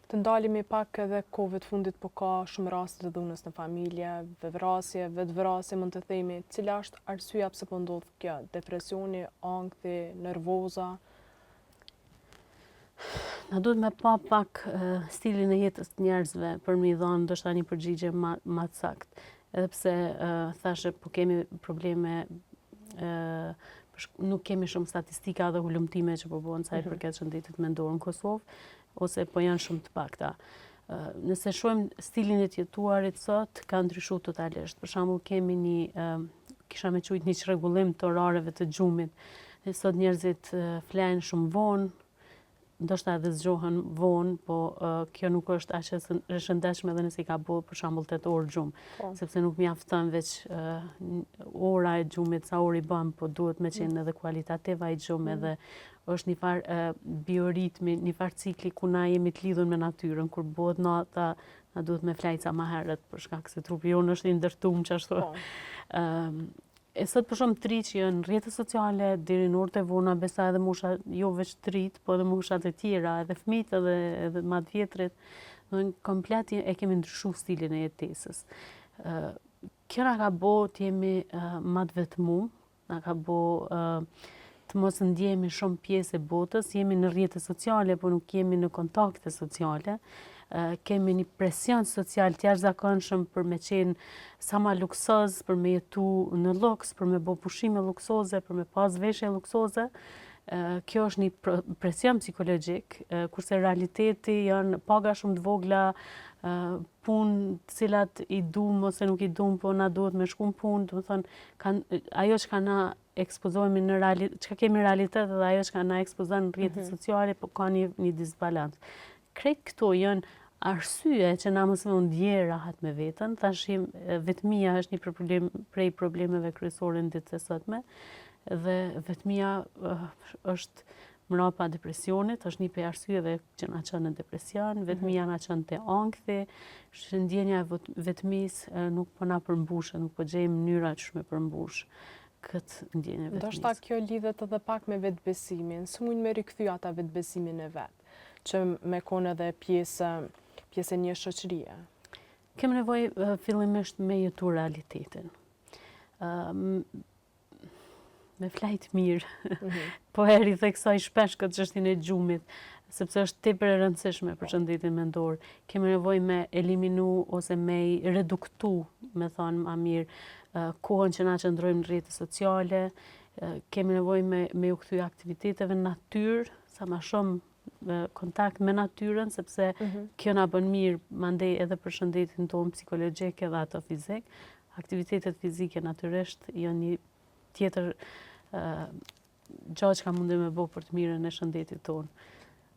Të ndalemi pak edhe kohëve të fundit, po ka shumë raste të dhunës në familje, vetvrasje mund të themi. Cila është arsyeja pse po ndodh kjo? Depresioni, ankthi, nervoza? Na duhet me pa pak stilin e jetës të njerëzve për mi dhënë ndoshta një përgjigje më të saktë. Edhe pse thashë po kemi probleme, nuk kemi shumë statistika dhe hulumtime që po bëhen sa i përket shëndetit mendor në Kosovë, ose po janë shumë të pakta. Nëse shohim stilin e të jetuarit sot, ka ndryshuar totalisht. Për shembull, kemi kisha me thujt një çrregullim të orareve të gjumit. Sot njerëzit flen shumë vonë, ndoshta edhe zgjohen vonë, po kjo nuk është aq e shëndetshme edhe nëse i ka bërë për shembull 8 orë gjumë, sepse nuk mjafton veç ora e gjumit, sa orë i bën, po duhet me qenë edhe kualitativ ai gjumë, edhe është një farë bioritmi, një farë cikli ku na jemi të lidhur me natyrën, kur bëhet nata, na duhet me flajca më herët për shkak se trupi jonë është i ndërtuar çashtu. E sot për shumë tri që janë rrjetet sociale, deri në orët e vona, besa edhe musha, jo veç trit, po edhe mushat e tjera, edhe fëmijët edhe më të vjetrit, komplet e kemi ndryshuar stilin e jetesës. Kjo na ka bë të jemi më të vetmuar, na ka bë të mos ndjehemi shumë pjesë e botës, jemi në rrjete sociale, po nuk jemi në kontakte sociale. Kemi një presion social të jashtëzakonshëm për me qenë sa ma luksoz, për me jetu në luks, për me bë pushime luksoze, për me pas veshje luksoze. Kjo është një presion psikologjik, kurse realiteti janë paga shumë të vogla, punë të cilat i dum ose nuk i dum, po na duhet me shku në punë, do të thonë, ajo që na ekspozohemi në realitet, çka kemi realitet dhe ajo që na ekspozon në rrjetet sociale, po ka një disbalans. Krejt këto janë arsye që na mos më ndjej rahat me veten. Tashim vetmia është një prej problemeve kryesore në ditët e sotme, dhe vetmia është mbrapa depresionit, është një prej arsyeve që na çon në depresion, vetmia na çon te ankthi, ndjenja e vetmisë nuk po na përmbushet, nuk po gjejmë mënyra që me përmbush këtë ndjenjë vetmisë. Ndoshta kjo lidhet edhe pak me vetbesimin, s'mund me rikthy ata vetbesimin e vet, që me konë edhe pjesë e një shoqërie. Kem nevojë fillimisht me jetu realitetin. Me flajt mirë, po heri theksoj shpesh këtë çështjen e gjumit, sepse është tepër e rëndësishme për shëndetin mendor. Kemi nevojë me eliminu ose me reduktu, me thonë më mirë, kohën që na qëndrojmë në rrjete sociale. Kemi nevojë me u kthy aktiviteteve në natyrë, sa më shumë kontakt me natyrën, sepse kjo na bën mirë, mandej edhe për shëndetin tonë psikologjik edhe ato fizik. Aktivitetet fizike natyrisht janë një tjetër gjë që ka mundi me bë për të mirën e shëndetit tonë.